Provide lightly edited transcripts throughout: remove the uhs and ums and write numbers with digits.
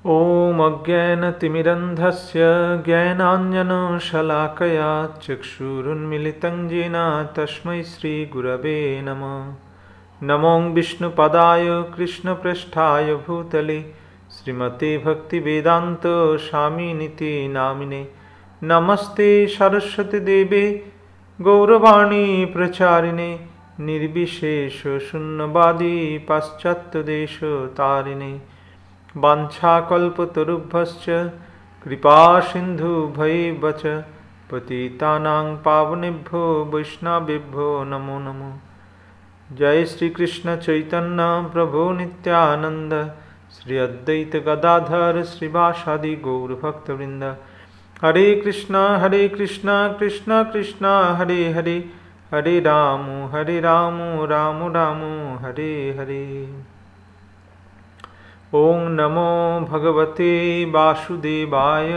ॐ अज्ञानतिमिरन्धस्य ज्ञानाञ्जनशलाकया चक्षुरुन्मिलितं येन तस्मै श्रीगुरवे नमः। नमो विष्णुपदाय कृष्णप्रेष्ठाय भूतले श्रीमते भक्तिवेदान्त स्वामिनिति नामिने। नमस्ते सरस्वती देवे गौरवाणी प्रचारिणे निर्विशेष शून्यवादी पाश्चात्यदेशतारिणे। वाञ्छाकल्पतरुभ्यश्च कृपा सिन्धुभ्यैव च पतितानां पावनेभ्यो वैष्णवेभ्यो नमो नमः। जय श्री कृष्ण चैतन्य प्रभु नित्यानंद श्री अद्वैत गदाधर श्रीवासादि गौर भक्तवृंद। हरे कृष्णा कृष्ण कृष्ण हरे हरे, हरे राम राम राम हरे हरे। ओं नमो भगवते वासुदेवाय।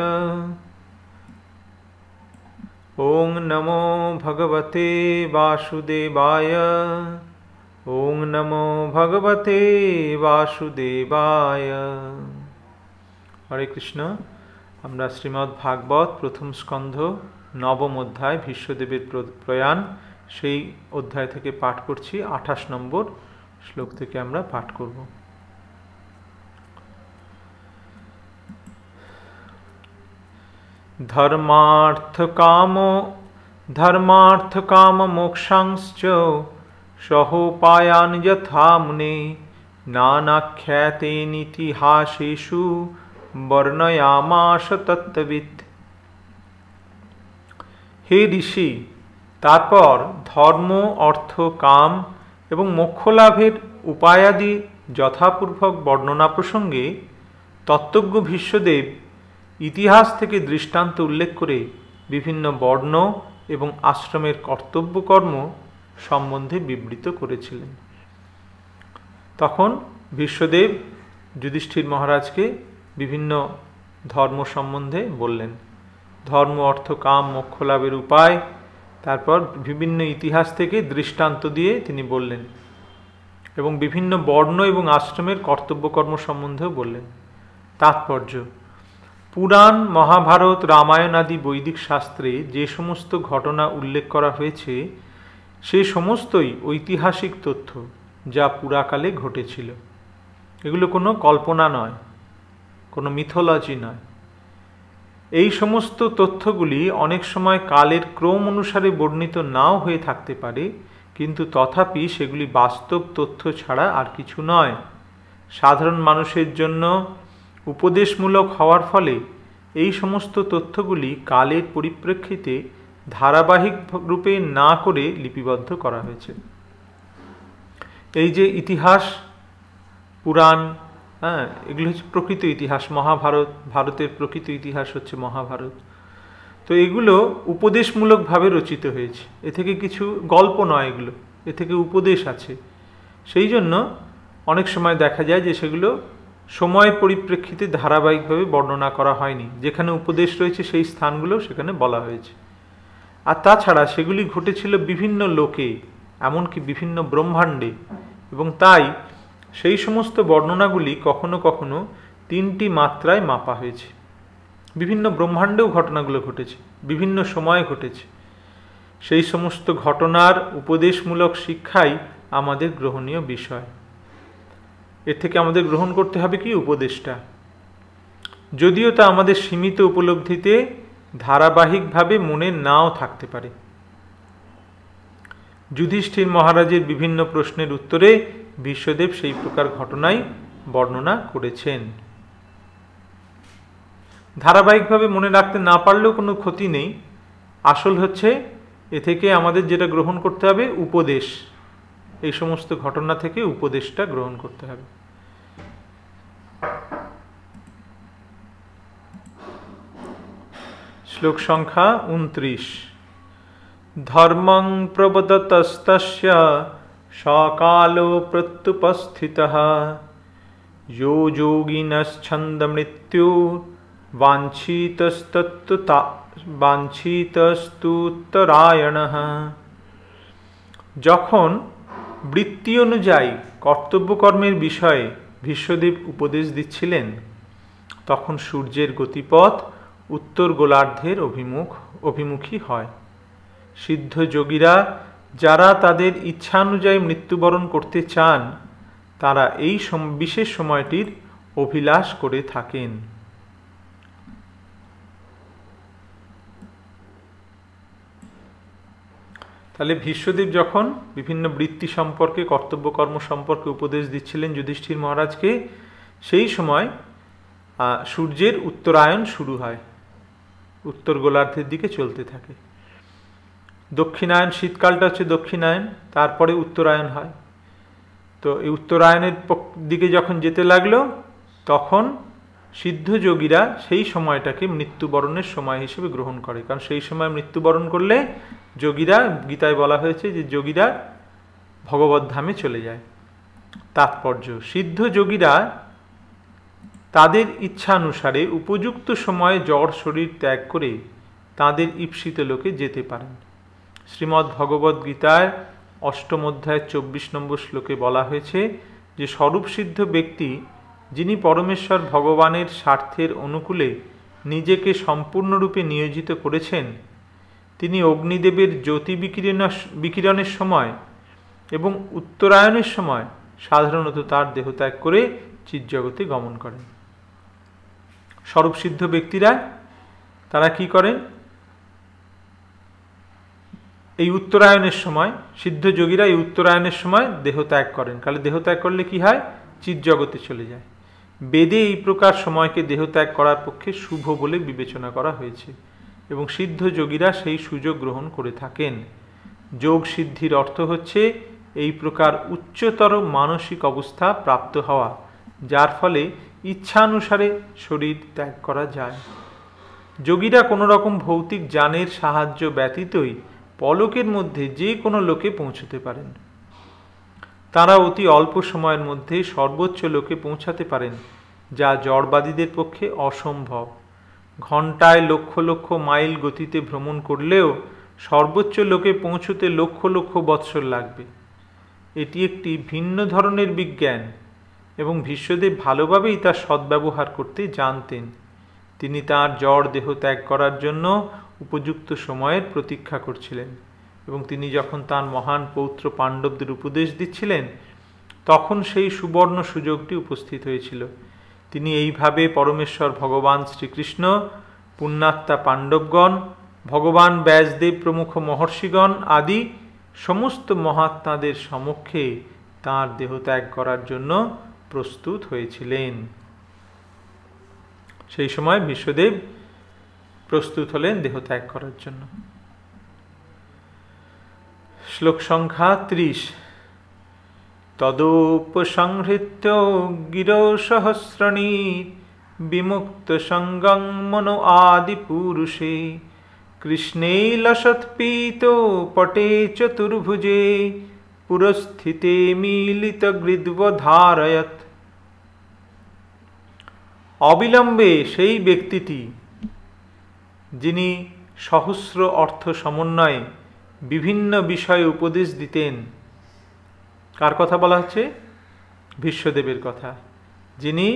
ओं नमो भगवते वासुदेवाय। ओं नमो भगवते वासुदेवाय। हरे कृष्ण। আমরা শ্রীমদ্ ভাগবত প্রথম স্কন্ধ নবম অধ্যায় ভীষ্মদেবের প্রয়াণ সেই অধ্যায় থেকে পাঠ করছি। 28 নম্বর শ্লোক থেকে আমরা পাঠ করব। धर्मार्थ काम मोक्षांश्च सहोपायान यथा मुने नानाख्यातेनितिहासेषु वर्णयामास तत्त्ववित्। हे ऋषि, তারপর ধর্ম অর্থ কাম এবং মোক্ষ লাভের উপায়াদি যথাপূর্বক বর্ণনা প্রসঙ্গে তত্ত্বজ্ঞ ভীষ্মদেব ইতিহাস থেকে দৃষ্টান্ত উল্লেখ করে বিভিন্ন বর্ণ এবং আশ্রমের কর্তব্যকর্ম সম্বন্ধে বিবৃত করেছিলেন। তখন ভীষ্মদেব যুধিষ্ঠির মহারাজকে বিভিন্ন ধর্ম সম্বন্ধে বললেন। ধর্ম অর্থ কাম মোক্ষ লাভের উপায়, তারপর বিভিন্ন ইতিহাস থেকে দৃষ্টান্ত দিয়ে তিনি বললেন এবং বিভিন্ন বর্ণ এবং আশ্রমের কর্তব্যকর্ম সম্বন্ধেও বললেন। তাৎপর্য: পুরাণ, মহাভারত, রামায়ণ আদি বৈদিক শাস্ত্রে যে সমস্ত ঘটনা উল্লেখ করা হয়েছে সেই সমস্তই ঐতিহাসিক তথ্য যা পুরাকালে ঘটেছিল। এগুলো কোনো কল্পনা নয়, কোনো মিথোলজি নয়। এই সমস্ত তথ্যগুলি অনেক সময় কালের ক্রম অনুসারে বর্ণিত নাও হয়ে থাকতে পারে, কিন্তু তথাপি সেগুলি বাস্তব তথ্য ছাড়া আর কিছু নয়। সাধারণ মানুষের জন্য উপদেশমূলক হওয়ার ফলে এই সমস্ত তথ্যগুলি কালের পরিপ্রেক্ষিতে ধারাবাহিক রূপে না করে লিপিবদ্ধ করা হয়েছে। এই যে ইতিহাস, পুরাণ, এগুলো হচ্ছে প্রকৃত ইতিহাস। মহাভারত, ভারতের প্রকৃত ইতিহাস হচ্ছে মহাভারত। তো এগুলো উপদেশমূলকভাবে রচিত হয়েছে। এ থেকে কিছু গল্প নয়, এগুলো এ থেকে উপদেশ আছে। সেই জন্য অনেক সময় দেখা যায় যে সেগুলো সময় পরিপ্রেক্ষিতে ধারাবাহিকভাবে বর্ণনা করা হয়নি। যেখানে উপদেশ রয়েছে সেই স্থানগুলো সেখানে বলা হয়েছে। আর তাছাড়া সেগুলি ঘটেছিল বিভিন্ন লোকে, এমনকি বিভিন্ন ব্রহ্মাণ্ডে, এবং তাই সেই সমস্ত বর্ণনাগুলি কখনো কখনো 3টি মাত্রায় মাপা হয়েছে। বিভিন্ন ব্রহ্মাণ্ডেও ঘটনাগুলো ঘটেছে, বিভিন্ন সময়ে ঘটেছে। সেই সমস্ত ঘটনার উপদেশমূলক শিক্ষাই আমাদের গ্রহণীয় বিষয়। এর থেকে আমাদের গ্রহণ করতে হবে কি? উপদেশটা। যদিও তা আমাদের সীমিত উপলব্ধিতে ধারাবাহিকভাবে মনে নাও থাকতে পারে। যুধিষ্ঠির মহারাজের বিভিন্ন প্রশ্নের উত্তরে ভীষ্মদেব সেই প্রকার ঘটনাই বর্ণনা করেছেন। ধারাবাহিকভাবে মনে রাখতে না পারলেও কোনো ক্ষতি নেই। আসল হচ্ছে এ থেকে আমাদের যেটা গ্রহণ করতে হবে উপদেশ। এই সমস্ত ঘটনা থেকে উপদেশটা গ্রহণ করতে হবে। শ্লোক সংখ্যা 29। ধর্মং প্রবদতস্তস্য সকালো প্রত্যুপস্থিতঃ यो যোগিনশ্ছন্দমৃত্যু বাঞ্ছিতস্তুত্তরায়ণঃ। যখন বৃত্তি অনুযায়ী কর্তব্যকর্মের বিষয়ে ভীষ্মদেব উপদেশ দিচ্ছিলেন, তখন সূর্যের গতিপথ উত্তর গোলার্ধের অভিমুখী হয়। সিদ্ধ যোগীরা যারা তাদের ইচ্ছানুযায়ী মৃত্যুবরণ করতে চান তারা এই বিশেষ সময়টির অভিলাষ করে থাকেন। তাহলে ভীষ্মদেব যখন বিভিন্ন বৃত্তি সম্পর্কে, কর্তব্যকর্ম সম্পর্কে উপদেশ দিচ্ছিলেন যুধিষ্ঠির মহারাজকে, সেই সময় সূর্যের উত্তরায়ণ শুরু হয়, উত্তর গোলার্ধের দিকে চলতে থাকে। দক্ষিণায়ন, শীতকালটা হচ্ছে দক্ষিণায়ন, তারপরে উত্তরায়ণ হয়। তো এই উত্তরায়ণের দিকে যখন যেতে লাগলো তখন সিদ্ধ যোগীরা সেই সময়টাকে মৃত্যুবরণের সময় হিসেবে গ্রহণ করে, কারণ সেই সময় মৃত্যুবরণ করলে যোগীরা, গীতায় বলা হয়েছে যে যোগীরা ভগবত ধামে চলে যায়। তাৎপর্য, সিদ্ধ যোগীরা তাদের ইচ্ছানুসারে উপযুক্ত সময়ে জড় শরীর ত্যাগ করে তাদের ঈপ্সিত লোকে যেতে পারেন। শ্রীমদ্ ভগবদ্ গীতায় ৮ম অধ্যায় ২৪ নম্বর শ্লোকে বলা হয়েছে যে স্বরূপসিদ্ধ ব্যক্তি যিনি পরমেশ্বর ভগবানের স্বার্থের অনুকূলে নিজেকে সম্পূর্ণরূপে নিয়োজিত করেছেন, তিনি অগ্নিদেবের জ্যোতি বিকিরণের সময় এবং উত্তরায়ণের সময় সাধারণত তার দেহত্যাগ করে চিৎজগতে গমন করেন। স্বরূপসিদ্ধ ব্যক্তিরা তারা কি করেন? এই উত্তরায়ণের সময়, সিদ্ধ যোগীরা এই উত্তরায়ণের সময় দেহত্যাগ করেন। কারণ দেহত্যাগ করলে কি হয়? চিৎজগতে চলে যায়। বেদে এই প্রকার সময়কে দেহত্যাগ করার পক্ষে শুভ বলে বিবেচনা করা হয়েছে এবং সিদ্ধ যোগীরা সেই সুযোগ গ্রহণ করে থাকেন। যোগ সিদ্ধির অর্থ হচ্ছে এই প্রকার উচ্চতর মানসিক অবস্থা প্রাপ্ত হওয়া, যার ফলে ইচ্ছানুসারে শরীর ত্যাগ করা যায়। যোগীরা কোনো রকম ভৌতিক যানের সাহায্য ব্যতীতই পলকের মধ্যে যে কোনো লোকে পৌঁছতে পারেন। তারা অতি অল্প সময়ের মধ্যে সর্বোচ্চ লোকে পৌঁছাতে পারেন, যা জড়বাদীদের পক্ষে অসম্ভব। ঘণ্টায় লক্ষ লক্ষ মাইল গতিতে ভ্রমণ করলেও সর্বোচ্চ লোকে পৌঁছতে লক্ষ লক্ষ বৎসর লাগবে। এটি একটি ভিন্ন ধরনের বিজ্ঞান এবং ভীষ্মদেব ভালোভাবেই তার সদ্ব্যবহার করতে জানতেন। তিনি তাঁর জড় দেহ ত্যাগ করার জন্য উপযুক্ত সময়ের প্রতীক্ষা করছিলেন এবং তিনি যখন তাঁর মহান পৌত্র পাণ্ডবদের উপদেশ দিচ্ছিলেন তখন সেই সুবর্ণ সুযোগটি উপস্থিত হয়েছিল। তিনি এইভাবে পরমেশ্বর ভগবান শ্রীকৃষ্ণ, পুণ্যাত্মা পাণ্ডবগণ, ভগবান ব্যাসদেব প্রমুখ মহর্ষিগণ আদি সমস্ত মহাত্মাদের সমক্ষে তাঁর দেহত্যাগ করার জন্য প্রস্তুত হয়েছিলেন। সেই সময় ভীষ্মদেব প্রস্তুত হলেন দেহত্যাগ করার জন্য। শ্লোক সংখ্যা ৩০। তদোপসংহৃত্য গিরো সহস্রণী বিমুক্ত সঙ্গং মনো আদি পুরুষে কৃষ্ণে লসৎপীত পটে চতুর্ভুজে পুরস্থিতে মিলিত গৃদ্বধারয়ৎ। অবিলম্বে সেই ব্যক্তিটি যিনি সহস্র অর্থ সমন্বয়ে বিভিন্ন বিষয়ে উপদেশ দিতেন, কার কথা বলা হচ্ছে? ভীষ্মদেবের কথা। যিনি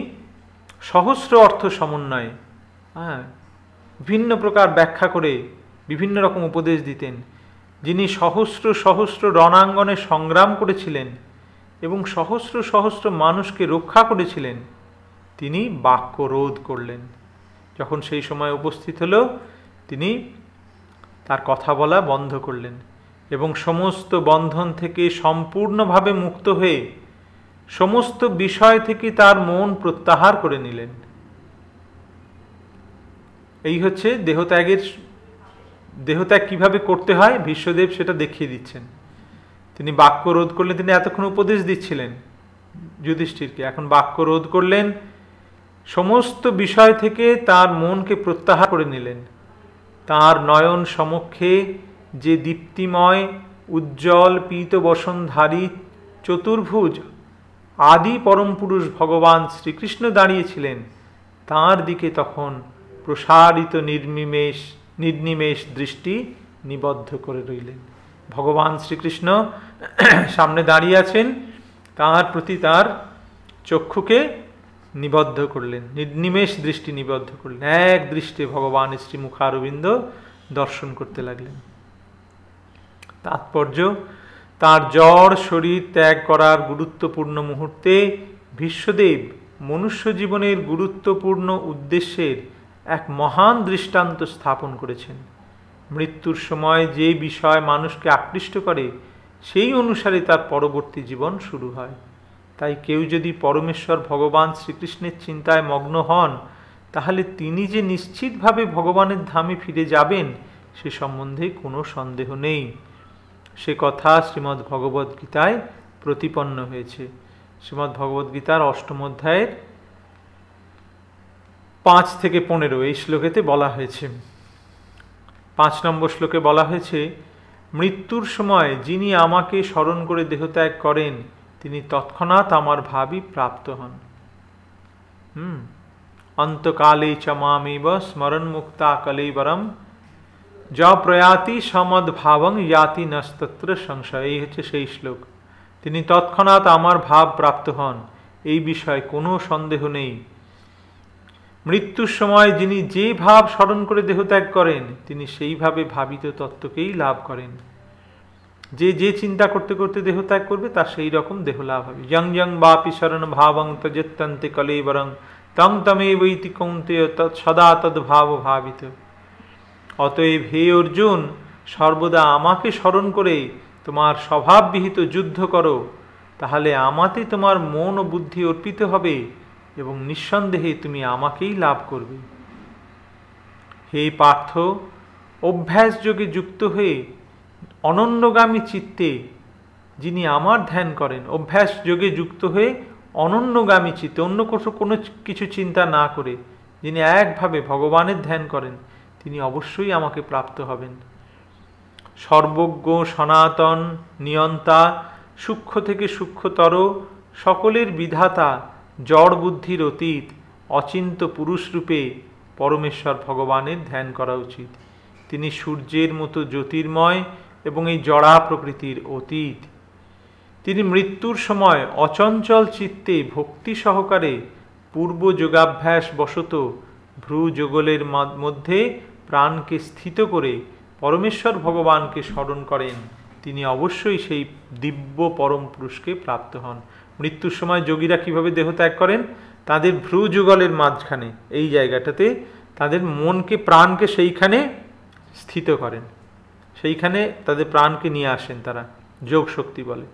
সহস্র অর্থ সমন্বয়ে ভিন্ন প্রকার ব্যাখ্যা করে বিভিন্ন রকম উপদেশ দিতেন, যিনি সহস্র সহস্র রণাঙ্গনে সংগ্রাম করেছিলেন এবং সহস্র সহস্র মানুষকে রক্ষা করেছিলেন, তিনি বাক্যরোধ করলেন। যখন সেই সময় উপস্থিত হল তিনি তার কথা বলা বন্ধ করলেন এবং সমস্ত বন্ধন থেকে সম্পূর্ণভাবে মুক্ত হয়ে সমস্ত বিষয় থেকে তার মন প্রত্যাহার করে নিলেন। এই হচ্ছে দেহত্যাগ কিভাবে করতে হয় ভীষ্মদেব সেটা দেখিয়ে দিচ্ছেন। তিনি বাক্য রোধ করলেন। তিনি এতক্ষণ উপদেশ দিচ্ছিলেন যুধিষ্ঠিরকে, এখন বাক্য রোধ করলেন, সমস্ত বিষয় থেকে তার মনকে প্রত্যাহার করে নিলেন। তার নয়ন সমক্ষে যে দীপ্তিময় উজ্জ্বল পীতবসনধারী চতুর্ভুজ আদি পরম পুরুষ ভগবান শ্রীকৃষ্ণ দাঁড়িয়েছিলেন, তার দিকে তখন প্রসারিত নির্নিমেষ দৃষ্টি নিবদ্ধ করে রইলেন। ভগবান শ্রীকৃষ্ণ সামনে দাঁড়িয়ে আছেন, তার প্রতি তার চক্ষুকে নিবদ্ধ করলেন, নিমেষ দৃষ্টি নিবদ্ধ করলেন, এক দৃষ্টে ভগবানের শ্রীমুখারবিন্দ দর্শন করতে লাগলেন। তাৎপর্য, তার জড় শরীর ত্যাগ করার গুরুত্বপূর্ণ মুহূর্তে ভীষ্মদেব মনুষ্য জীবনের গুরুত্বপূর্ণ উদ্দেশ্যের এক মহান দৃষ্টান্ত স্থাপন করেছেন। মৃত্যুর সময় যে বিষয় মানুষকে আকৃষ্ট করে সেই অনুসারে তার পরবর্তী জীবন শুরু হয়। তাই কেউ যদি পরমেশ্বর ভগবান শ্রীকৃষ্ণের চিন্তায় মগ্ন হন, তাহলে তিনি যে নিশ্চিতভাবে ভগবানের ধামে ফিরে যাবেন সে সম্বন্ধে কোনো সন্দেহ নেই। সে কথা শ্রীমদ্ ভগবদ্ গীতায় প্রতিপন্ন হয়েছে। শ্রীমদ্ ভগবদ্ গীতার ৮ম অধ্যায়ের ৫ থেকে ১৫ এই শ্লোকেতে বলা হয়েছে। ৫ নম্বর শ্লোকে বলা হয়েছে, মৃত্যুর সময় যিনি আমাকে স্মরণ করে দেহত্যাগ করেন তিনি তৎক্ষণাৎ আমার ভাবই প্রাপ্ত হন। অন্তকালে চ মামেব স্মরণ মুক্তা কলেবরম য প্রয়াতি সমদ ভাবং ইয়াতি নস্তত্র সংশয়। এই হচ্ছে সেই শ্লোক। তিনি তৎক্ষণাৎ আমার ভাব প্রাপ্ত হন, এই বিষয়ে কোনো সন্দেহ নেই। মৃত্যুর সময় যিনি যে ভাব স্মরণ করে দেহত্যাগ করেন তিনি সেইভাবে ভাবিত তত্ত্বকেই লাভ করেন। যে যে চিন্তা করতে করতে দেহত্যাগ করবে তার সেই রকম দেহ লাভ হবে। যং যং বাপি শরণ ভাবং তজেত্তন্তে কলেবরং তং তমেবৈতি কৌন্তেয় সদা তদ্ভাব ভাবিত। অতএব হে অর্জুন, সর্বদা আমাকে স্মরণ করে তোমার স্বভাববিহিত যুদ্ধ করো, তাহলে আমাতে তোমার মন ও বুদ্ধি অর্পিত হবে এবং নিঃসন্দেহে তুমি আমাকেই লাভ করবে। হে পার্থ, অভ্যাস যোগে যুক্ত হয়ে অনন্যগামী চিত্তে যিনি আমার ধ্যান করেন, অভ্যাস যোগে যুক্ত হয়ে অনন্যগামী চিত্তে, অন্য কোনো কিছু চিন্তা না করে যিনি একভাবে ভগবানের ধ্যান করেন তিনি অবশ্যই আমাকে প্রাপ্ত হবেন। সর্বজ্ঞ, সনাতন, নিয়ন্তা, সূক্ষ্ম থেকে সূক্ষ্মতর, সকলের বিধাতা, জড় বুদ্ধির অতীত, অচিন্ত পুরুষরূপে পরমেশ্বর ভগবানের ধ্যান করা উচিত। তিনি সূর্যের মতো জ্যোতির্ময় এবং এই জড়া প্রকৃতির অতীত। তিনি মৃত্যুর সময় অচঞ্চল চিত্তে ভক্তি সহকারে পূর্ব যোগাভ্যাস বশত ভ্রু যুগলের মধ্যে প্রাণকে স্থিত করে পরমেশ্বর ভগবানকে স্মরণ করেন, তিনি অবশ্যই সেই দিব্য পরম পুরুষকে প্রাপ্ত হন। মৃত্যুর সময় যোগীরা কিভাবে দেহত্যাগ করেন? তাদের ভ্রু যুগলের মাঝখানে এই জায়গাটাতে তাদের মনকে, প্রাণকে সেইখানে স্থিত করেন, সেইখানে তাদের প্রাণকে নিয়ে আসেন, তারা যোগ শক্তি বলে,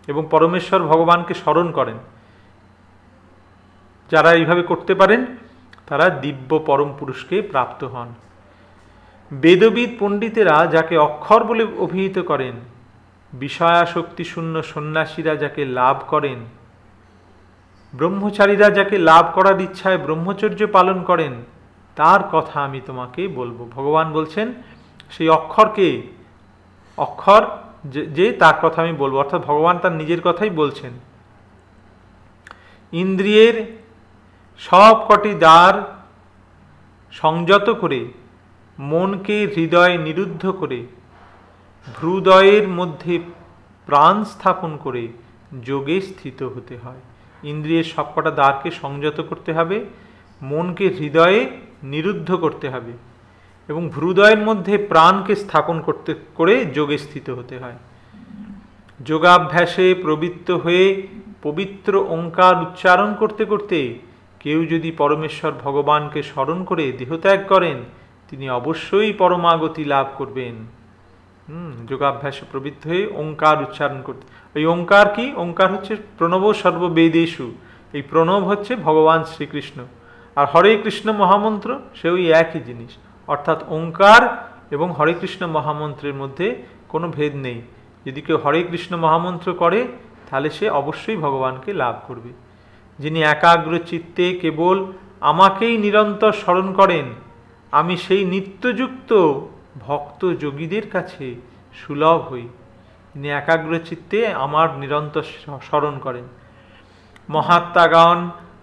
এবং পরমেশ্বর ভগবানকে স্মরণ করেন। যারা এইভাবে করতে পারেন তারা দিব্য পরম পুরুষকে প্রাপ্ত হন। বেদবিদ পণ্ডিতেরা যাকে অক্ষর বলে অভিহিত করেন, বিষয়াসক্তি শূন্য সন্ন্যাসীরা যাকে লাভ করেন, ব্রহ্মচারীরা যাকে লাভ করার ইচ্ছায় ব্রহ্মচর্য পালন করেন, তার কথা আমি তোমাকে বলবো। ভগবান বলছেন সেই অক্ষরকে, অক্ষর যে তার কথা আমি বলবো, অর্থাৎ ভগবান তার নিজের কথাই বলছেন। ইন্দ্রিয়ের সব কটি দ্বার সংযত করে, মনকে হৃদয়ে নিরুদ্ধ করে, ভ্রুদয়ের মধ্যে প্রাণ স্থাপন করে যোগে স্থিত হতে হয়। ইন্দ্রিয়ের সবকটা দ্বারকে সংযত করতে হবে, মনকে হৃদয়ে নিরুদ্ধ করতে হবে এবং ভ্রুদয়ের মধ্যে প্রাণকে স্থাপন করে যোগে স্থিত হতে হয়। যোগাভ্যাসে প্রবৃত্ত হয়ে পবিত্র ওঙ্কার উচ্চারণ করতে করতে কেউ যদি পরমেশ্বর ভগবানকে স্মরণ করে দেহত্যাগ করেন তিনি অবশ্যই পরমাগতি লাভ করবেন। যোগাভ্যাসে প্রবৃত্ত হয়ে ওঙ্কার উচ্চারণ করতে। এই ওঙ্কার কি? ওঙ্কার হচ্ছে প্রণব সর্ববেদেষু। এই প্রণব হচ্ছে ভগবান শ্রীকৃষ্ণ, আর হরে কৃষ্ণ মহামন্ত্র সেও একই জিনিস, অর্থাৎ ওঙ্কার এবং হরে কৃষ্ণ মহামন্ত্রের মধ্যে কোনো ভেদ নেই। যদি কেউ হরে কৃষ্ণ মহামন্ত্র করে তাহলে সে অবশ্যই ভগবানকে লাভ করবে। যিনি একাগ্র চিত্তে কেবল আমাকেই নিরন্তর স্মরণ করেন, আমি সেই নিত্যযুক্ত ভক্ত যোগীদের কাছে সুলভ হই। তিনি একাগ্র চিত্তে আমার নিরন্তর স্মরণ করেন। মহাত্মাগণ,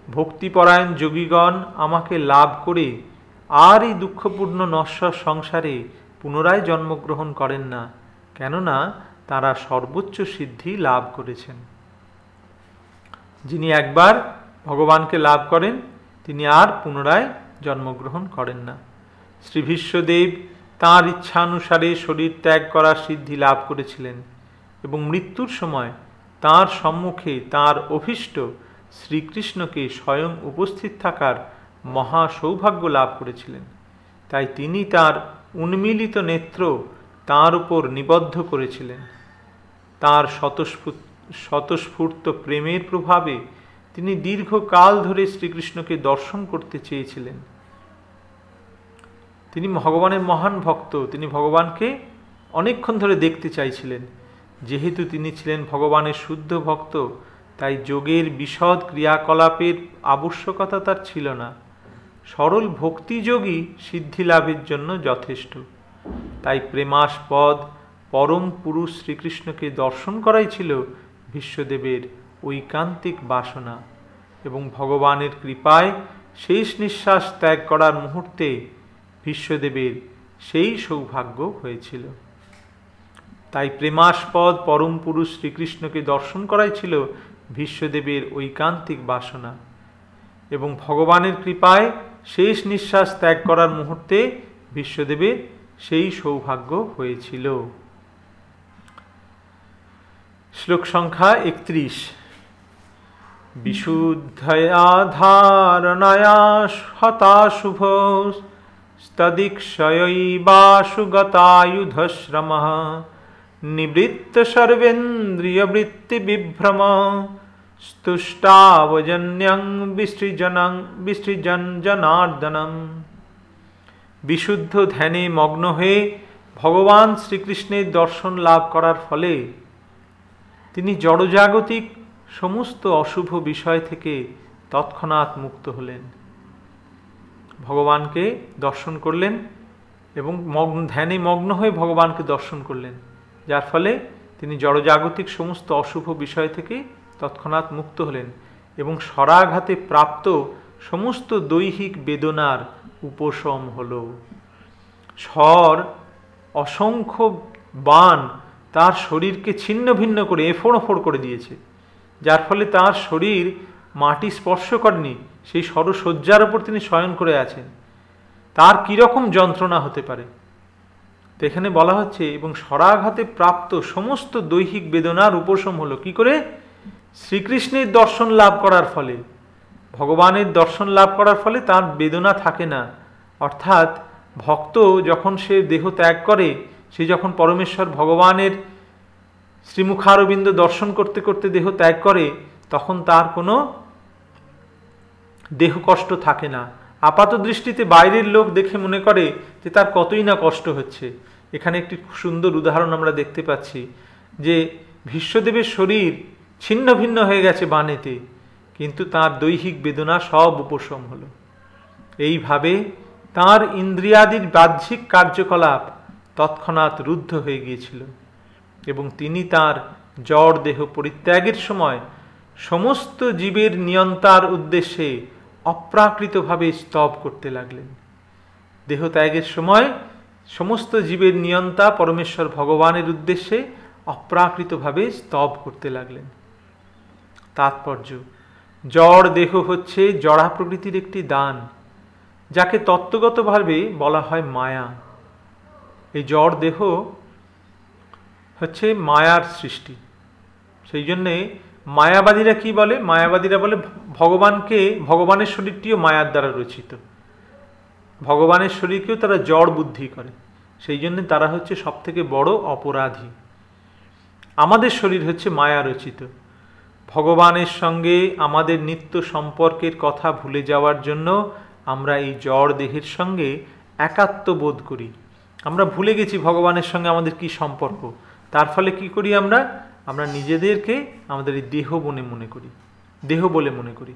ভক্তিপরায়ণ যোগীগণ আমাকে লাভ করে আর এই দুঃখপূর্ণ নশ্বর সংসারে পুনরায় জন্মগ্রহণ করেন না, কেননা তারা সর্বোচ্চ সিদ্ধি লাভ করেছেন। যিনি একবার ভগবানকে লাভ করেন, তিনি আর পুনরায় জন্মগ্রহণ করেন না। শ্রী ভীষ্মদেব তাঁর ইচ্ছানুসারে শরীর ত্যাগ করার সিদ্ধি লাভ করেছিলেন এবং মৃত্যুর সময় তাঁর সম্মুখে তাঁর অভীষ্ট শ্রীকৃষ্ণকে স্বয়ং উপস্থিত থাকার মহা সৌভাগ্য লাভ করেছিলেন। তাই তিনি তাঁর উন্মীলিত নেত্র তাঁর উপর নিবদ্ধ করেছিলেন। তাঁর স্বতঃস্ফূর্ত প্রেমের প্রভাবে তিনি দীর্ঘকাল ধরে শ্রীকৃষ্ণকে দর্শন করতে চেয়েছিলেন। তিনি ভগবানের মহান ভক্ত, তিনি ভগবানকে অনেকক্ষণ ধরে দেখতে চাইছিলেন। যেহেতু তিনি ছিলেন ভগবানের শুদ্ধ ভক্ত, তাই যোগের বিশদ ক্রিয়াকলাপের আবশ্যকতা তার ছিল না। সরল ভক্তিযোগই সিদ্ধি লাভের জন্য যথেষ্ট। তাই প্রেমাস্পদ পরম পুরুষ শ্রীকৃষ্ণকে দর্শন করাই ছিল ভীষ্মদেবের ঐকান্তিক বাসনা, এবং ভগবানের কৃপায় শেষ নিঃশ্বাস ত্যাগ করার মুহূর্তে ভীষ্মদেবের সেই সৌভাগ্য হয়েছিল। তাই প্রেমাস্পদ পরম পুরুষ শ্রীকৃষ্ণকে দর্শন করাই ছিল ভীষ্মদেবের ঐকান্তিক বাসনা, এবং ভগবানের কৃপায় শেষ নিঃশ্বাস ত্যাগ করার মুহূর্তে ভীষ্মদেবের সেই সৌভাগ্য হয়েছিল। শ্লোক সংখ্যা 31। বিশুদ্ধয়া ধারণয়া হতাশুভ স্তদীক্ষয়ৈবাশু গতায়ুধশ্রমঃ নিবৃত্ত সর্বেন্দ্রিয় বৃত্তি বিভ্রম স্তুষ্টাবজন্যং বিসৃজন জনার্দনম। বিশুদ্ধ ধ্যানে মগ্ন হয়ে ভগবান শ্রীকৃষ্ণের দর্শন লাভ করার ফলে তিনি জড়জাগতিক সমস্ত অশুভ বিষয় থেকে তৎক্ষণাৎ মুক্ত হলেন। ভগবানকে দর্শন করলেন এবং ধ্যানে মগ্ন হয়ে ভগবানকে দর্শন করলেন, যার ফলে তিনি জড়জাগতিক সমস্ত অশুভ বিষয় থেকে তৎক্ষণাৎ মুক্ত হলেন এবং স্বরাঘাতে প্রাপ্ত সমস্ত দৈহিক বেদনার উপশম হল। স্বর অসংখ্য বাণ তার শরীরকে ছিন্ন ভিন্ন করে এফোড় ওফোড় করে দিয়েছে, যার ফলে তার শরীর মাটি স্পর্শ করেনি, সেই সরশয্যার উপর তিনি শয়ন করে আছেন। তার কীরকম যন্ত্রণা হতে পারে, তো এখানে বলা হচ্ছে এবং স্বরাঘাতে প্রাপ্ত সমস্ত দৈহিক বেদনার উপশম হলো কি করে? শ্রীকৃষ্ণের দর্শন লাভ করার ফলে। ভগবানের দর্শন লাভ করার ফলে তার বেদনা থাকে না। অর্থাৎ ভক্ত যখন সে দেহ ত্যাগ করে, সে যখন পরমেশ্বর ভগবানের শ্রীমুখারবিন্দ দর্শন করতে করতে দেহ ত্যাগ করে, তখন তার কোনো দেহ কষ্ট থাকে না। আপাত দৃষ্টিতে বাইরের লোক দেখে মনে করে যে তার কতই না কষ্ট হচ্ছে। এখানে একটি সুন্দর উদাহরণ আমরা দেখতে পাচ্ছি যে ভীষ্মদেবের শরীর ছিন্ন ভিন্ন হয়ে গেছে বাণেতে, কিন্তু তার দৈহিক বেদনা সব উপশম হলো। এইভাবে তার ইন্দ্রিয়াদির বাহ্যিক কার্যকলাপ তৎক্ষণাৎ রুদ্ধ হয়ে গিয়েছিল এবং তিনি তার জড় দেহ পরিত্যাগের সময় সমস্ত জীবের নিয়ন্তার উদ্দেশ্যে অপ্রাকৃতভাবে স্তব করতে লাগলেন। দেহ ত্যাগের সময় সমস্ত জীবের নিয়ন্তা পরমেশ্বর ভগবানের উদ্দেশ্যে অপ্রাকৃতভাবে স্তব করতে লাগলেন। তাৎপর্য, জড় দেহ হচ্ছে জড়া প্রকৃতির একটি দান, যাকে তত্ত্বগতভাবে বলা হয় মায়া। এই জড় দেহ হচ্ছে মায়ার সৃষ্টি। সেই জন্যে মায়াবাদীরা কি বলে? মায়াবাদীরা বলে ভগবানের শরীরটিও মায়ার দ্বারা রচিত, ভগবানের শরীরকেও তারা জড় বুদ্ধি করে। সেই জন্য তারা হচ্ছে সব থেকে বড় অপরাধী। আমাদের শরীর হচ্ছে মায়া রচিত। ভগবানের সঙ্গে আমাদের নিত্য সম্পর্কের কথা ভুলে যাওয়ার জন্য আমরা এই জড় দেহের সঙ্গে একাত্ম বোধ করি। আমরা ভুলে গেছি ভগবানের সঙ্গে আমাদের কি সম্পর্ক। তার ফলে কি করি আমরা নিজেদেরকে আমাদের এই দেহ বলে মনে করি।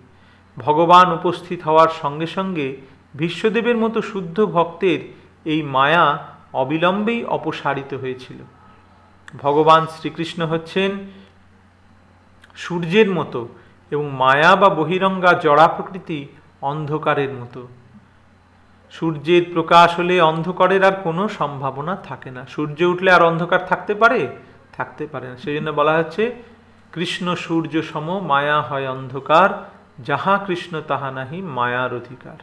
ভগবান উপস্থিত হওয়ার সঙ্গে সঙ্গে ভীষ্মদেবের মতো শুদ্ধ ভক্তের এই মায়া অবিলম্বেই অপসারিত হয়েছিল। ভগবান শ্রীকৃষ্ণ হচ্ছেন সূর্যের মতো এবং মায়া বা বহিরঙ্গা জড়া প্রকৃতি অন্ধকারের মতো। সূর্যের প্রকাশ হলে অন্ধকারের আর কোনো সম্ভাবনা থাকে না। সূর্য উঠলে আর অন্ধকার থাকতে পারে না। সেই জন্য বলা হচ্ছে কৃষ্ণ সূর্য সম, মায়া হয় অন্ধকার, যাহা কৃষ্ণ তাহা নাহি মায়ার অধিকার।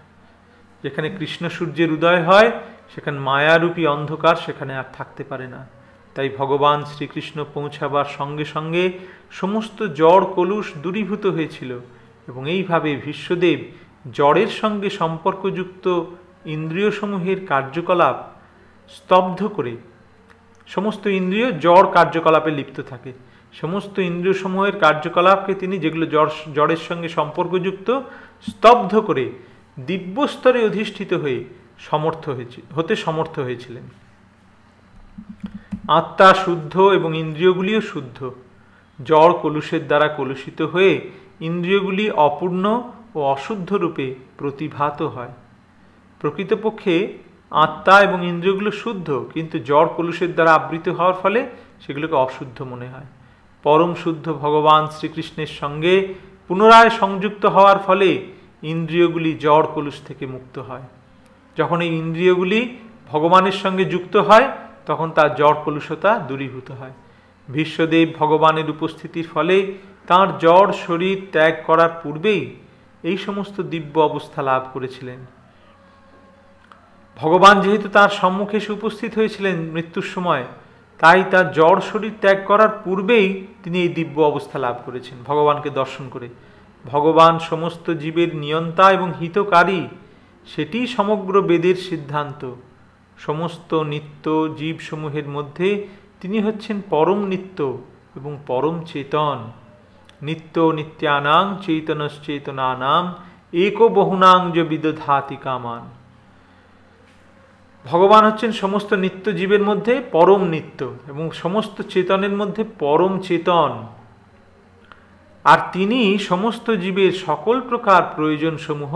যেখানে কৃষ্ণ সূর্যের উদয় হয় সেখানে মায়ারূপী অন্ধকার সেখানে আর থাকতে পারে না। তাই ভগবান শ্রীকৃষ্ণ পৌঁছাবার সঙ্গে সঙ্গে সমস্ত জড় কলুষ দূরীভূত হয়েছিল এবং এইভাবে ভীষ্মদেব জড়ের সঙ্গে সম্পর্কযুক্ত ইন্দ্রিয়সমূহের কার্যকলাপ স্তব্ধ করে, সমস্ত ইন্দ্রিয় জড় কার্যকলাপে লিপ্ত থাকে, সমস্ত ইন্দ্রিয়সমূহের কার্যকলাপকে তিনি, যেগুলো জড়ের সঙ্গে সম্পর্কযুক্ত, স্তব্ধ করে দিব্যস্তরে অধিষ্ঠিত হয়ে হতে সমর্থ হয়েছিলেন। আত্মা শুদ্ধ এবং ইন্দ্রিয়গুলিও শুদ্ধ। জড় কলুষের দ্বারা কলুষিত হয়ে ইন্দ্রিয়গুলি অপূর্ণ ও অশুদ্ধ রূপে প্রতিভাত হয়। প্রকৃতপক্ষে আত্মা এবং ইন্দ্রিয়গুলো শুদ্ধ, কিন্তু জড় কলুষের দ্বারা আবৃত হওয়ার ফলে সেগুলোকে অশুদ্ধ মনে হয়। পরম শুদ্ধ ভগবান শ্রীকৃষ্ণের সঙ্গে পুনরায় সংযুক্ত হওয়ার ফলে ইন্দ্রিয়গুলি জড় কলুষ থেকে মুক্ত হয়। যখন এই ইন্দ্রিয়গুলি ভগবানের সঙ্গে যুক্ত হয় তখন তার জড় কলুষতা দূরীভূত হয়। ভীষ্মদেব ভগবানের উপস্থিতির ফলে তাঁর জড় শরীর ত্যাগ করার পূর্বেই এই সমস্ত দিব্য অবস্থা লাভ করেছিলেন। ভগবান যেহেতু তার সম্মুখে এসে উপস্থিত হয়েছিলেন মৃত্যুর সময়, তাই তার জড় শরীর ত্যাগ করার পূর্বেই তিনি এই দিব্য অবস্থা লাভ করেছেন ভগবানকে দর্শন করে। ভগবান সমস্ত জীবের নিয়ন্তা এবং হিতকারী, সেটি সমগ্র বেদের সিদ্ধান্ত। সমস্ত নিত্য জীবসমূহের মধ্যে তিনি হচ্ছেন পরম নিত্য এবং পরম চেতন। নিত্য নিত্যানাং চৈতনশ্চেতনানাম एको বহুনাং য বিদধাতি কামান। ভগবান হচ্ছেন সমস্ত নিত্য জীবের মধ্যে পরম নিত্য এবং সমস্ত চেতনের মধ্যে পরম চেতন, আর তিনি সমস্ত জীবের সকল প্রকার প্রয়োজন সমূহ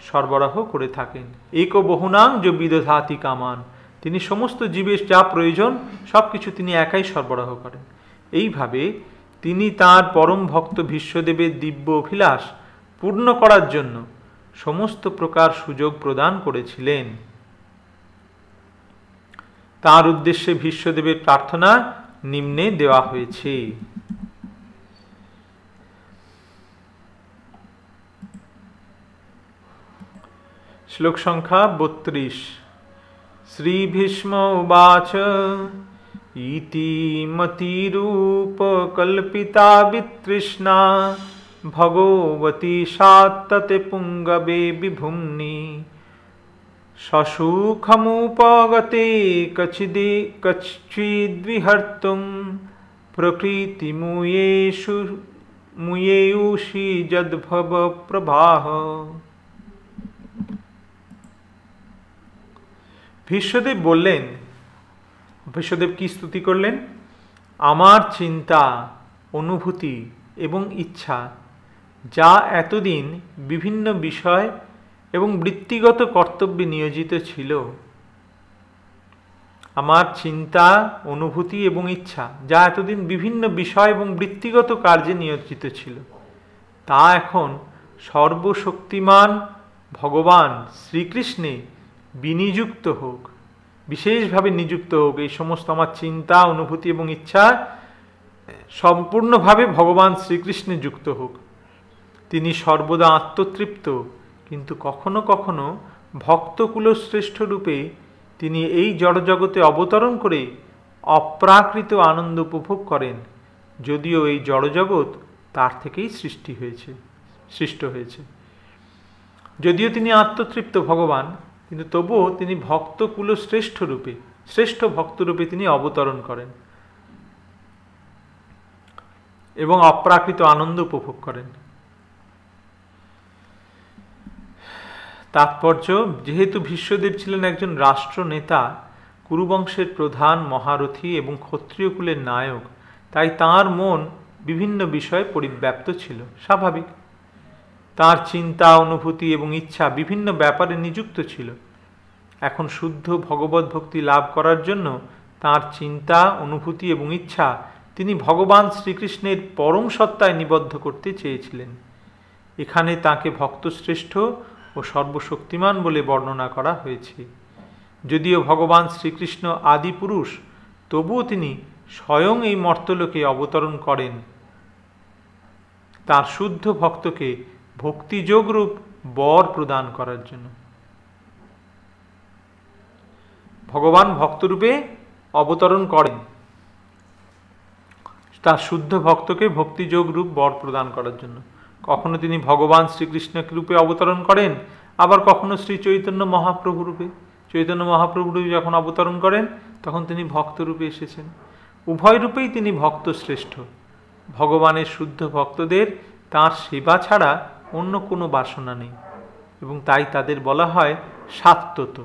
সরবরাহ করে থাকেন। एको বহুনাং য বিদধাতি কামান, তিনি সমস্ত জীবের যা প্রয়োজন সব কিছু তিনি একাই সরবরাহ করেন। এইভাবে তিনি তাঁর পরম ভক্ত ভীষ্মদেবের দিব্য অভিলাষ পূর্ণ করার জন্য সমস্ত প্রকার সুযোগ প্রদান করেছিলেন। তার উদ্দেশ্যে ভীষ্মদেবের প্রার্থনা নিম্নে দেওয়া হয়েছে। শ্লোক সংখ্যা 32। শ্রী ভীষ্ম উবাচ ইতি মতিরূপ কল্পিতা বিতৃষ্ণা ভগবতী সাত্ততে পুঙ্গবে বিভুম্নি সসুখমুপগতে কচ্চিদ্বিহর্তুম প্রকৃতিমূয়েষি যদ্ভব প্রবাহ। ভীষ্মদেব বললেন, ভীষ্মদেব কি স্তুতি করলেন? আমার চিন্তা, অনুভূতি এবং ইচ্ছা যা এতদিন বিভিন্ন বিষয় এবং বৃত্তিগত কর্তব্যে নিয়োজিত ছিল, আমার চিন্তা, অনুভূতি এবং ইচ্ছা যা এতদিন বিভিন্ন বিষয় এবং বৃত্তিগত কার্যে নিয়োজিত ছিল, তা এখন সর্বশক্তিমান ভগবান শ্রীকৃষ্ণে বিনিযুক্ত হোক, বিশেষভাবে নিযুক্ত হোক। এই সমস্ত আমার চিন্তা, অনুভূতি এবং ইচ্ছা সম্পূর্ণভাবে ভগবান শ্রীকৃষ্ণে যুক্ত হোক। তিনি সর্বদা আত্মতৃপ্ত, কিন্তু কখনো কখনো ভক্তকুলশ্রেষ্ঠ রূপে তিনি এই জড়জগতে অবতরণ করে অপ্রাকৃত আনন্দ উপভোগ করেন, যদিও এই জড়জগৎ তার থেকেই সৃষ্ট হয়েছে। যদিও তিনি আত্মতৃপ্ত ভগবান, কিন্তু তবুও তিনি ভক্তকুলশ্রেষ্ঠ রূপে, শ্রেষ্ঠ ভক্তরূপে তিনি অবতরণ করেন এবং অপ্রাকৃত আনন্দ উপভোগ করেন। তাৎপর্য, যেহেতু ভীষ্মদেব ছিলেন একজন রাষ্ট্রনেতা, কুরুবংশের প্রধান মহারথী এবং ক্ষত্রিয় কুলের নায়ক, তাই তাঁর মন বিভিন্ন বিষয়ে পরিব্যাপ্ত ছিল, স্বাভাবিক। তাঁর চিন্তা, অনুভূতি এবং ইচ্ছা বিভিন্ন ব্যাপারে নিযুক্ত ছিল। এখন শুদ্ধ ভগবত ভক্তি লাভ করার জন্য তাঁর চিন্তা, অনুভূতি এবং ইচ্ছা তিনি ভগবান শ্রীকৃষ্ণের পরম সত্তায় নিবদ্ধ করতে চেয়েছিলেন। এখানে তাঁকে ভক্তশ্রেষ্ঠ ও সর্বশক্তিমান বলে বর্ণনা করা হয়েছে। যদিও ভগবান শ্রীকৃষ্ণ আদি পুরুষ, তবুও তিনি স্বয়ং এই মর্তলোকে অবতরণ করেন তাঁর শুদ্ধ ভক্তকে ভক্তিযোগ রূপ বর প্রদান করার জন্য। ভগবান ভক্তরূপে অবতরণ করেন তার শুদ্ধ ভক্তকে ভক্তিযোগ রূপ বর প্রদান করার জন্য। কখনো তিনি ভগবান শ্রীকৃষ্ণ রূপে অবতরণ করেন, আবার কখনো শ্রী চৈতন্য মহাপ্রভু রূপে। চৈতন্য মহাপ্রভু রূপে যখন অবতরণ করেন তখন তিনি ভক্ত রূপে এসেছেন। উভয় রূপেই তিনি ভক্ত শ্রেষ্ঠ। ভগবানের শুদ্ধ ভক্তদের তাঁর সেবা ছাড়া অন্য কোনো বাসনা নেই, এবং তাই তাদের বলা হয় সাত্তত।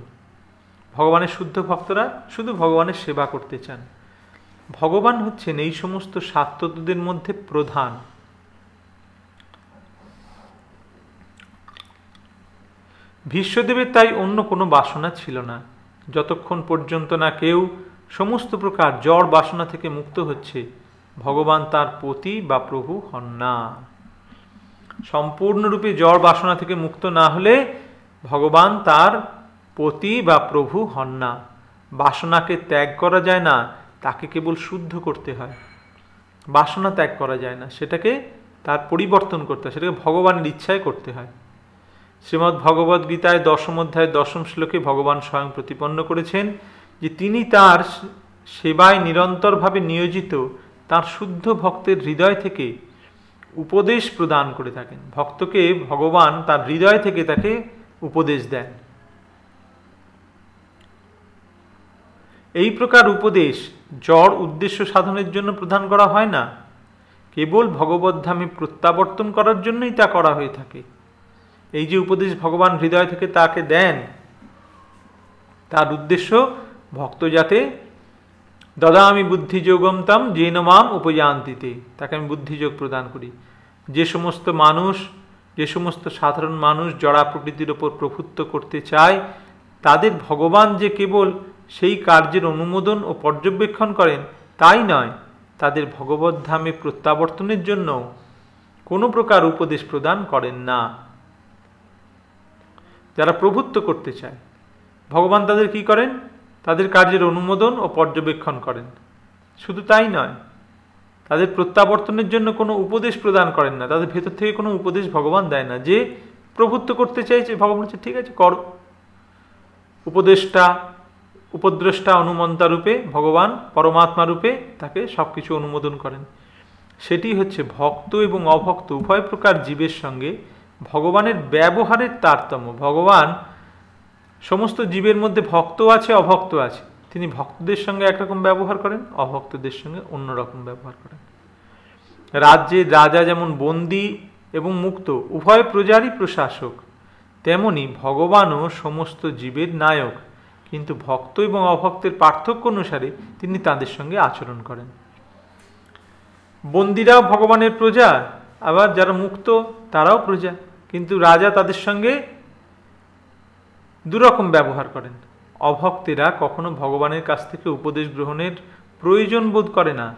ভগবানের শুদ্ধ ভক্তরা শুধু ভগবানের সেবা করতে চান। ভগবান হচ্ছেন এই সমস্ত সাত্ততদের মধ্যে প্রধান। ভীষ্মদেবের তাই অন্য কোনো বাসনা ছিল না। যতক্ষণ পর্যন্ত না কেউ সমস্ত প্রকার জড় বাসনা থেকে মুক্ত হচ্ছে, ভগবান তার পতি বা প্রভু হন না। সম্পূর্ণরূপে জড় বাসনা থেকে মুক্ত না হলে ভগবান তার পতি বা প্রভু হন না। বাসনাকে ত্যাগ করা যায় না, তাকে কেবল শুদ্ধ করতে হয়। বাসনা ত্যাগ করা যায় না, সেটাকে তার পরিবর্তন করতে হয়, সেটাকে ভগবানের ইচ্ছায় করতে হয়। শ্রীমদ্ ভগবদ গীতায় 10ম অধ্যায় 10ম শ্লোকে ভগবান স্বয়ং প্রতিপন্ন করেছেন যে তিনি তার সেবায় নিরন্তরভাবে নিয়োজিত তার শুদ্ধ ভক্তের হৃদয় থেকে উপদেশ প্রদান করে থাকেন। ভক্তকে ভগবান তার হৃদয় থেকে তাকে উপদেশ দেন। এই প্রকার উপদেশ জড় উদ্দেশ্য সাধনের জন্য প্রদান করা হয় না, কেবল ভগবদ্ধামে প্রত্যাবর্তন করার জন্যই তা করা হয়ে থাকে। এই যে উপদেশ ভগবান হৃদয় থেকে তাকে দেন, তার উদ্দেশ্য ভক্ত যাতে দদামি বুদ্ধিযোগম তম যেন মাম উপযান্তিতে, তাকে আমি বুদ্ধিযোগ প্রদান করি। যে সমস্ত সাধারণ মানুষ জড়া প্রকৃতির ওপর প্রভুত্ব করতে চায়, তাদের ভগবান যে কেবল সেই কার্যের অনুমোদন ও পর্যবেক্ষণ করেন তাই নয়, তাদের ভগবদ্ধামে প্রত্যাবর্তনের জন্য কোনো প্রকার উপদেশ প্রদান করেন না। যারা প্রভুত্ব করতে চায়, ভগবান তাদের কি করেন? তাদের কার্যের অনুমোদন ও পর্যবেক্ষণ করেন। শুধু তাই নয়, তাদের প্রত্যাবর্তনের জন্য কোনো উপদেশ প্রদান করেন না। তাদের ভেতর থেকে কোনো উপদেশ ভগবান দেয় না। যে প্রভুত্ব করতে চাইছে, ভগবান বলছে ঠিক আছে করো। উপদ্রষ্টা অনুমন্তা রূপে ভগবান পরমাত্মা রূপে তাকে সবকিছু অনুমোদন করেন। সেটি হচ্ছে ভক্ত এবং অভক্ত উভয় প্রকার জীবের সঙ্গে ভগবানের ব্যবহারের তারতম্য। ভগবান সমস্ত জীবের মধ্যে ভক্ত আছে, অভক্ত আছে। তিনি ভক্তদের সঙ্গে একরকম ব্যবহার করেন, অভক্তদের সঙ্গে অন্যরকম ব্যবহার করেন। রাজ্যের রাজা যেমন বন্দী এবং মুক্ত উভয় প্রজারই প্রশাসক, তেমনি ভগবানও সমস্ত জীবের নায়ক, কিন্তু ভক্ত এবং অভক্তের পার্থক্য অনুসারে তিনি তাদের সঙ্গে আচরণ করেন। বন্দীরাও ভগবানের প্রজা, আবার যারা মুক্ত তারাও প্রজা, কিন্তু রাজা তাদের সঙ্গে দুরকম ব্যবহার করেন। অভক্তেরা কখনো ভগবানের কাছ থেকে উপদেশ গ্রহণের প্রয়োজন বোধ করে না,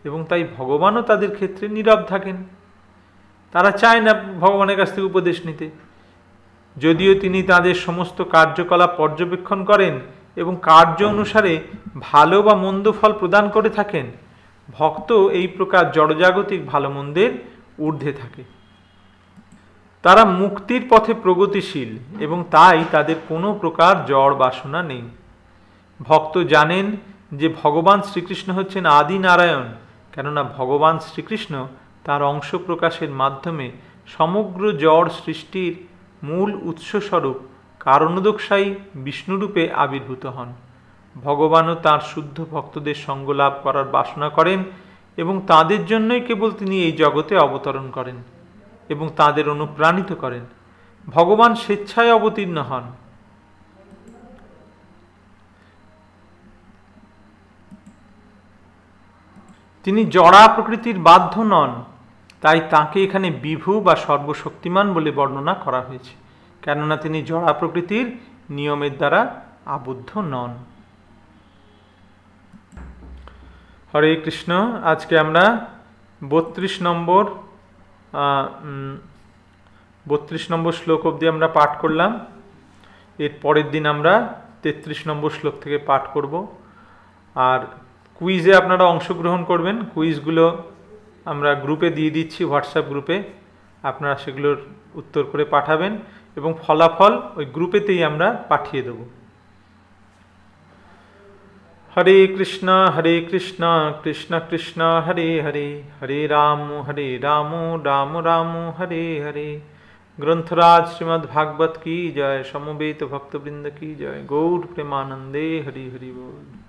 এবং তাই ভগবানও তাদের ক্ষেত্রে নীরব থাকেন। তারা চায় না ভগবানের কাছ থেকে উপদেশ নিতে, যদিও তিনি তাদের সমস্ত কার্যকলাপ পর্যবেক্ষণ করেন এবং কার্য অনুসারে ভালো বা মন্দ ফল প্রদান করে থাকেন। ভক্ত এই প্রকার জড়জাগতিক ভালো মন্দের ঊর্ধ্বে থাকে। তারা মুক্তির পথে প্রগতিশীল এবং তাই তাদের কোনো প্রকার জড় বাসনা নেই। ভক্ত জানেন যে ভগবান শ্রীকৃষ্ণ হচ্ছেন আদি নারায়ণ, কেননা ভগবান শ্রীকৃষ্ণ তার অংশ প্রকাশের মাধ্যমে সমগ্র জড় সৃষ্টির মূল উৎসস্বরূপ কারণোদকশায়ী বিষ্ণুরূপে আবির্ভূত হন। ভগবানও তাঁর শুদ্ধ ভক্তদের সঙ্গ লাভ করার বাসনা করেন এবং তাদের জন্যই কেবল তিনি এই জগতে অবতরণ করেন এবং তাদের অনুপ্রাণিত করেন। ভগবান স্বেচ্ছায় অবতীর্ণ হন। তিনি জড়া প্রকৃতির বাধ্য নন, তাই তাকে এখানে বিভু বা সর্বশক্তিমান বলে বর্ণনা করা হয়েছে, কেননা তিনি জড়া প্রকৃতির নিয়মের দ্বারা আবদ্ধ নন। হরে কৃষ্ণ। আজকে আমরা 32 নম্বর শ্লোক অবধি আমরা পাঠ করলাম। এর পরের দিন আমরা 33 নম্বর শ্লোক থেকে পাঠ করব। আর কুইজে আপনারা অংশগ্রহণ করবেন। কুইজগুলো আমরা গ্রুপে দিয়ে দিচ্ছি, হোয়াটসঅ্যাপ গ্রুপে। আপনারা সেগুলোর উত্তর করে পাঠাবেন এবং ফলাফল ওই গ্রুপেতেই আমরা পাঠিয়ে দেব। হরে কৃষ্ণ কৃষ্ণ কৃষ্ণ হরে হরে, হরে রাম রাম রাম হরে হরে। ग्रंथराज श्रीमद् भागवत की जय, समवेत भक्तवृंद की जय। गौर प्रेमानंदे हरि हरि बोल।